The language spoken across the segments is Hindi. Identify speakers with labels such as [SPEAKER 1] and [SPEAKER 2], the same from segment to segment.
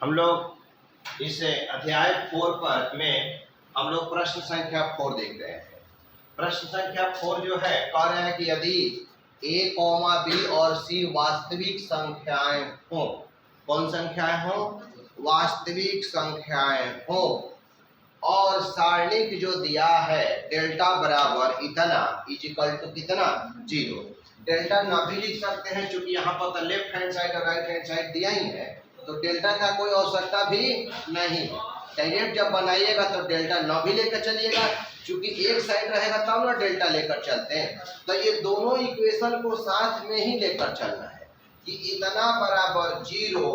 [SPEAKER 1] हम लोग इस अध्याय 4 पर में हम लोग प्रश्न संख्या 4 देख रहे हैं। प्रश्न संख्या 4 जो है कह रहे हैं कि यदि a, b और c वास्तविक संख्याएं हो, कौन संख्याएं हो? वास्तविक संख्याएं हो, और सारणिक जो दिया है डेल्टा बराबर इतना इजिकल टू कितना 0। डेल्टा ना भी लिख सकते हैं क्योंकि यहाँ पर तो लेफ्ट हैंड साइड और राइट हैंड साइड दिया ही है, तो डेल्टा का कोई आवश्यकता भी नहीं है। डायरेक्ट जब बनाइएगा तो डेल्टा ना भी लेकर चलिएगा, क्योंकि एक साइड रहेगा तब ना डेल्टा लेकर चलते हैं। तो ये दोनों इक्वेशन को साथ में ही लेकर चलना है कि इतना बराबर 0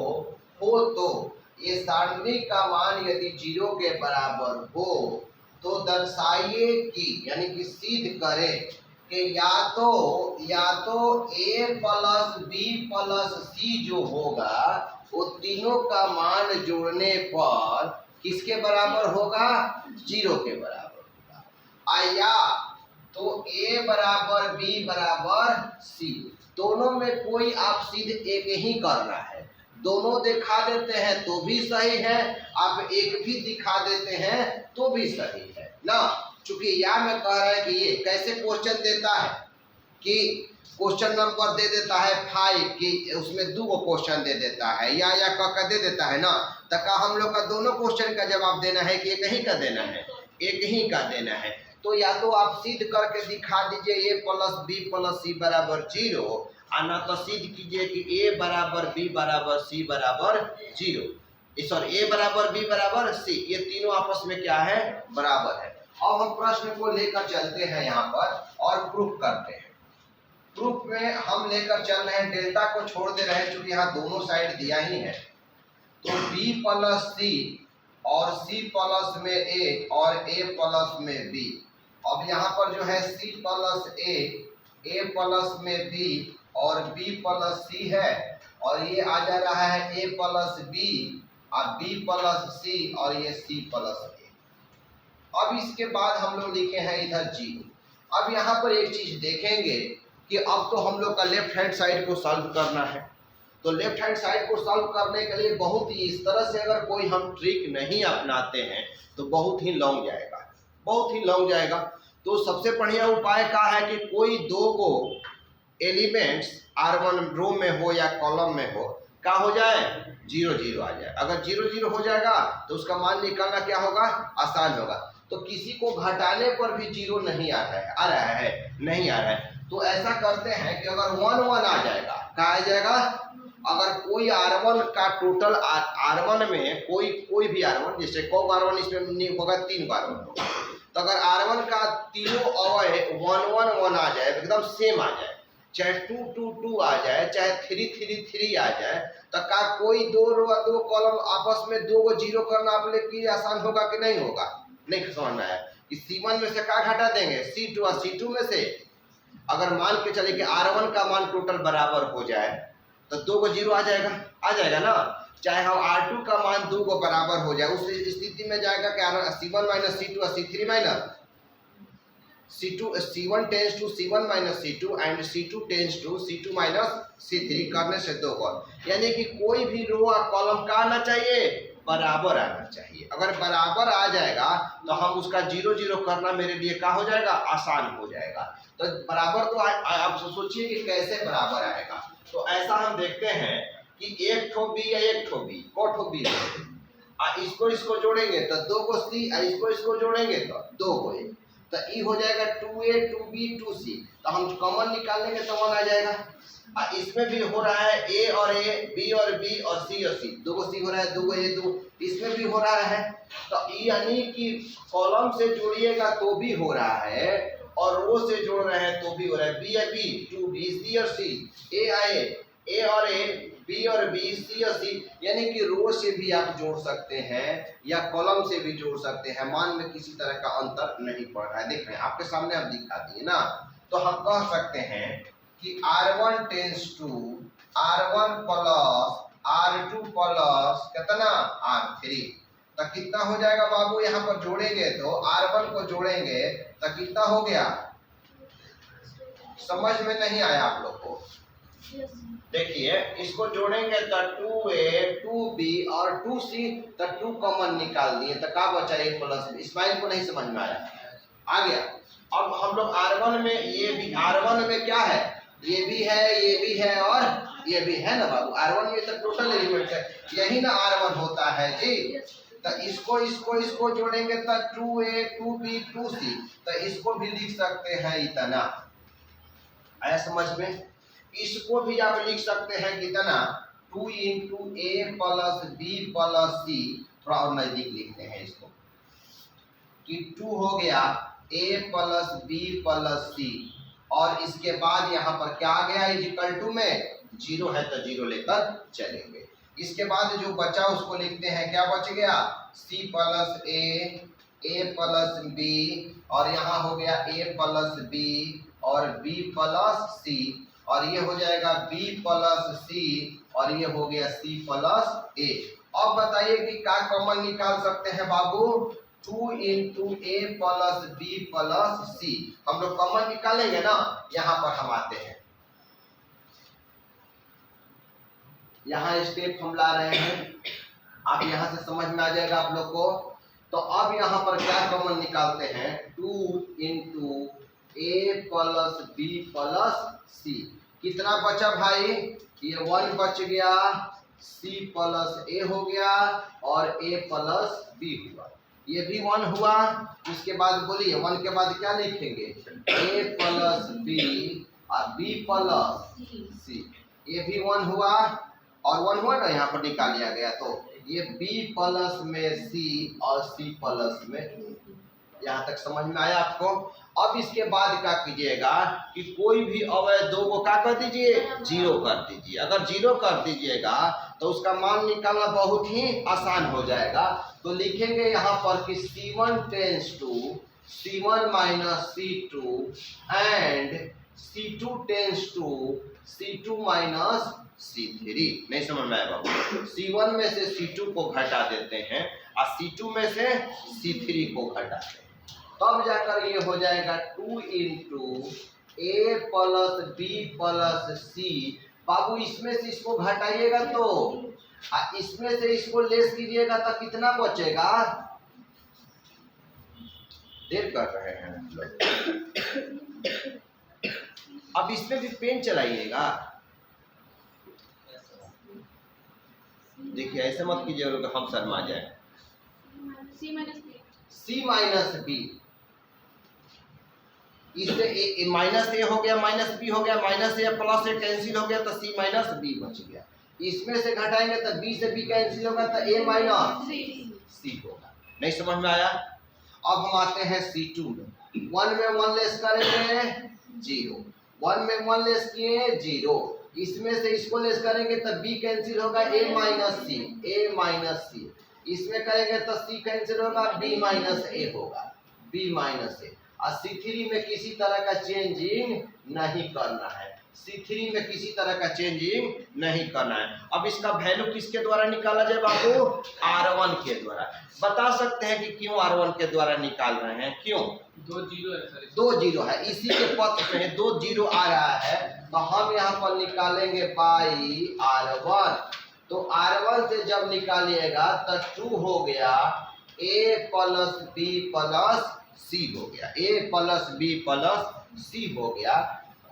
[SPEAKER 1] हो तो ये सारणिक का मान यदि 0 के बराबर हो तो दर्शाइए कि यानी कि सिद्ध करें कि या तो a plus b plus c जो होगा वो तीनों का मान जोड़ने पर किसके बराबर होगा? 0 के बराबर होगा। या तो a बराबर b बराबर c, दोनों में कोई आप सिद्ध एक ही करना है। दोनों दिखा देते हैं तो भी सही है, आप एक भी दिखा देते हैं तो भी सही है ना। चूंकि या में कह रहा है कि ये कैसे क्वेश्चन देता है कि क्वेश्चन नंबर दे देता है 5 कि उसमें 2 क्वेश्चन दे देता है या का दे देता है ना, तो का हम लोग का दोनों क्वेश्चन का जवाब देना है कि एक ही का देना है? एक ही का देना है। तो या तो आप सिद्ध करके दिखा दीजिए a plus b plus c बराबर 0, और ना तो सिद्ध कीजिए कि a बराबर b बराबर c बराबर 0, सॉरी a बराबर b बराबर c, ये तीनों आपस में क्या है? बराबर है। अब हम प्रश्न को लेकर चलते हैं यहाँ पर और प्रूफ करते हैं। प्रूफ में हम लेकर चल रहे हैं, डेल्टा को छोड़ दे रहे हैं क्योंकि यहाँ दोनों साइड दिया ही है। तो b प्लस c और c प्लस में a और a प्लस में b। अब यहाँ पर जो है c प्लस a प्लस में b और b प्लस c है, और ये आ जा रहा है a प्लस b और b प्लस c और ये c प्लस a। अब इसके बाद हम लोग लिखे हैं इधर 0। अब यहाँ पर एक चीज देखेंगे कि अब तो हम लोग का लेफ्ट हैंड साइड को सॉल्व करना है। तो लेफ्ट हैंड साइड को सॉल्व करने के लिए बहुत ही इस तरह से अगर कोई हम ट्रिक नहीं अपनाते हैं तो बहुत ही लॉन्ग जाएगा, बहुत ही लॉन्ग जाएगा। तो सबसे बढ़िया उपाय क्या है कि कोई दो को एलिमेंट्स R1 रो में हो या कॉलम में हो, क्या हो जाए? 0 0 आ जाए। अगर 0 0 हो जाएगा तो उसका मान निकालना क्या होगा? आसान होगा। तो किसी को घटाने पर भी 0 नहीं आ रहा है, नहीं आ रहा है। तो ऐसा करते हैं कि अगर 1 1 आ जाएगा, क्या आ जाएगा? अगर कोई R1 का टोटल R1 में कोई भी R1, जैसे कौ R1 इसमें होगा 3 R1 होगा, तो अगर R1 का तीनों अवय 1 1 1 आ जाए, एकदम सेम आ जाए, चाहे 2 2 2 आ जाए, चाहे 3 3 3 आ जाए, तो का कोई दो रो दो कॉलम आपस में 2 को 0 करना आप लोग की आसान होगा कि नहीं होगा? नहीं समझना है कि C1 में से क्या घटा देंगे? C2, और C2 में से अगर मान के चले कि R1 का मान टोटल बराबर हो जाए तो 2 को 0 आ जाएगा ना। चाहे हम R2 का मान 2 को बराबर हो जाए, उस स्थिति में जाएगा कि C1 माइनस C2 और C3 minus C1 tends to C1 minus C2 and C2 tends to C2 minus C3 करने से 2 कॉलम, यानी कि कोई भी रो और कॉलम का आना चाहिए? बराबर आना चाहिए। अगर बराबर आ जाएगा तो हम उसका 0 0 करना मेरे लिए क्या हो जाएगा? आसान हो जाएगा। तो बराबर तो आप सोचिए कि कैसे बराबर आएगा। तो ऐसा हम देखते हैं कि एक ठो बी या एक ठो बी, को ठो बी इसको जोड़ेंगे तो 2 को सी, इसको जोड़ेंगे तो 2 को ए, तो ई हो जाएगा 2a 2b 2c। तो हम कॉमन निकालेंगे तो 1 आ जाएगा। इसमें भी हो रहा है a और a, b और b और c और c, 2 को c हो रहा है, 2 को a 2, इसमें भी हो रहा है। तो यानी कि कॉलम से जोड़िएगा तो भी हो रहा है और रो से जोड़ रहे हैं तो भी हो रहा है। b या b, 2b, c और c, a और a, b और b, c और c, यानी कि रो से भी आप जोड़ सकते हैं या कॉलम से भी जोड़ सकते हैं। मान में किसी तरह का अंतर नहीं पड़ रहा है। देख रहे हैं आपके सामने हम दिखा दिए ना। तो हम कह सकते हैं कि R1 tense to R1 plus R2 plus कितना R3, तो कितना हो जाएगा बाबू? यहाँ पर जोड़ेंगे तो R1 को जोड़ेंगे तो कितना हो गया? समझ में नहीं आया आप लोग को? देखिए इसको जोड़ेंगे तो 2a 2b और 2c, तो 2 कॉमन निकाल दिए तो क्या बचा a प्लस b। इस्माइल को नहीं समझ में आया, आ गया। अब हम लोग R1 में ये भी, R1 में क्या है, ये भी है, ये भी है और ये भी है ना बाबू। R1 में तो टोटल एलिमेंट है, यही ना R1 होता है जी। तो इसको जोड़ेंगे तो 2a 2b 2c, तो इसको भी लिख सकते हैं इतना। आया समझ में? इसको भी आप लिख सकते हैं कितना, 2 इंटू ए प्लस बी प्लस सी। थोड़ा और नजदीक लिखते हैं इसको कि 2 हो गया ए प्लस बी प्लस सी, और इसके बाद यहाँ पर क्या आ गया, इक्वल टू में 0 है तो 0 लेकर चलेंगे। इसके बाद जो बचा उसको लिखते हैं, क्या बच गया, सी प्लस ए प्लस बी, और यहाँ हो गया ए प्लस बी और बी प्लस सी, और ये हो जाएगा बी प्लस सी, और ये हो गया सी प्लस ए। अब बताइए कि क्या कॉमन निकाल सकते हैं बाबू, 2 इंटू ए प्लस बी प्लस सी। हम लोग कॉमन निकालेंगे ना, यहाँ पर हम आते हैं, यहाँ स्टेप हम ला रहे हैं, आप यहाँ से समझ में आ जाएगा आप लोग को। तो अब यहाँ पर क्या कॉमन निकालते हैं, 2 इंटू ए प्लस बी प्लस सी। कितना बचा भाई, ये 1 बच गया, सी प्लस ए हो गया और ए प्लस बी हुआ, ये भी 1 हुआ। उसके बाद बोलिए 1 के बाद क्या लिखेंगे, ए प्लस बी और बी प्लस सी, ये भी 1 हुआ, और 1 हुआ ना, यहाँ पर निकाल लिया गया। तो ये b प्लस में c और c प्लस में a। यहाँ तक समझ में आया आपको? अब इसके बाद क्या कीजिएगा कि कोई भी अवयव दो को क्या कर दीजिए, 0 कर दीजिए। अगर 0 कर दीजिएगा तो उसका मान निकालना बहुत ही आसान हो जाएगा। तो लिखेंगे यहाँ पर कि c1 tends to c1 minus c2 and c2 tends to c2 minus C3। नहीं समझ में आया बाबू? C1 में से C2 को घटा देते हैं और C2 में से C3 को घटाते हैं, तब जाकर ये हो जाएगा 2 इंटू ए प्लस बी प्लस सी। बाबू इसमें से इसको घटाइएगा तो, इसमें से इसको लेस कीजिएगा तो कितना बचेगा, देर कर रहे हैं हम लोग। अब इसमें भी पेन चलाइएगा, देखिए ऐसे मत कीजिए हम शर्मा जाए। सी माइनस बी, इससे माइनस ए हो गया, माइनस बी हो गया, माइनस ए प्लस ए कैंसिल हो गया तो सी माइनस बी बच गया। इसमें से घटाएंगे तो बी से बी कैंसिल होगा तो ए माइनस सी होगा। नहीं समझ में आया? अब हम आते हैं C2 में। 1 में 1 लेस करेंगे 0, 1 में 1 लेस किए 0, इसमें से इसको लेस करेंगे तो b कैंसिल होगा, a माइनस सी, इसमें करेंगे तो c कैंसिल होगा, b माइनस a होगा, b माइनस a। और C3 में किसी तरह का चेंजिंग नहीं करना है, C3 में किसी तरह का चेंजिंग नहीं करना है। अब इसका वैल्यू किसके द्वारा निकाला जाए बाबू, R1 के द्वारा। बता सकते हैं कि क्यों R1 के द्वारा निकाल रहे हैं, क्यों?
[SPEAKER 2] 2 0 है सर,
[SPEAKER 1] 2 0 है, इसी के पथ में 2 0 आ रहा है, तो हम यहाँ पर निकालेंगे बाई R1। तो R1 से जब निकालिएगा तो 2 हो गया a प्लस बी प्लस सी हो गया, a प्लस बी प्लस सी हो गया।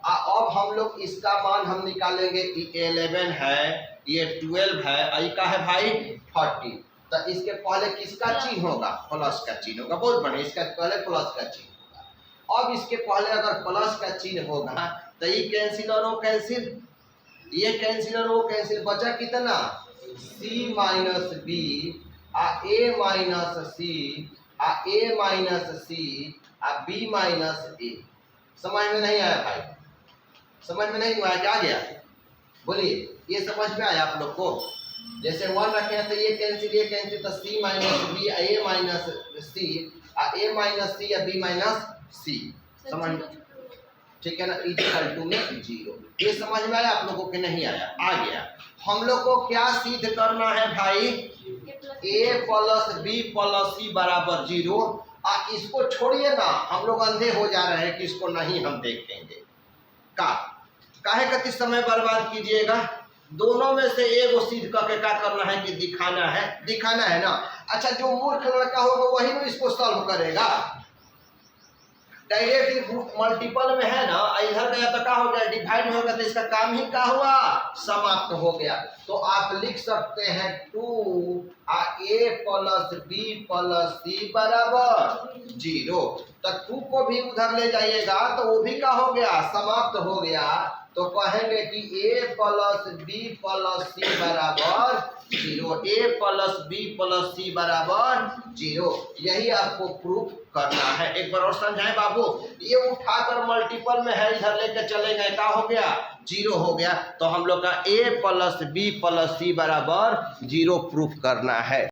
[SPEAKER 1] अब हम लोग इसका मान हम निकालेंगे, 11 है, ये 12 है, आई का है भाई 30। तो इसके पहले किसका चिन्ह होगा, प्लस का चिन्ह होगा। बहुत बढ़िया, इसका पहले प्लस का चिन्ह होगा। अब इसके पहले अगर प्लस का चिन्ह होगा तो ये कैंसिल और वो कैंसिल, ये कैंसिल और वो कैंसिल, बचा कितना, c माइनस बी आ a माइनस सी आ a माइनस सी आ b माइनस a। समझ में नहीं आया भाई? समझ में नहीं आया, क्या गया बोलिए? ये समझ में आया आप लोग को? जैसे 1 रखे हैं तो ये कैंसिल तो c minus B a minus C आ a माइनस सी या b माइनस सी। समझ ठीक है ना, इक्वल टू में 0। ये समझ में आया आप लोगों के नहीं आया? आ गया। हम लोग को क्या सिद्ध करना है भाई, a प्लस बी प्लस सी बराबर 0। इसको छोड़िए ना, हम लोग अंधे हो जा रहे हैं कि इसको नहीं हम देखेंगे। काहे कति समय बर्बाद कीजिएगा। दोनों में से एगो सिद्ध करके क्या करना है कि दिखाना है ना। अच्छा, जो मूर्ख लड़का होगा वही ना इसको सॉल्व करेगा। डायरेक्ट मल्टीपल में है ना, इधर गया तो क्या हो गया, डिवाइड हो गया, तो इसका काम ही क्या हुआ, समाप्त हो गया। तो आप लिख सकते हैं 2a plus b plus c बराबर 0। तो 2 को भी उधर ले जाइएगा तो वो भी क्या हो गया, समाप्त हो गया। तो कहेंगे कि a plus b plus c बराबर 0, a plus b plus c बराबर 0। यही आपको प्रूफ करना है। एक बार और समझाएं बाबू, ये उठाकर मल्टीपल में है, इधर लेकर चले गए, क्या हो गया, 0 हो गया। तो हम लोग का a plus b plus c बराबर 0 प्रूफ करना है।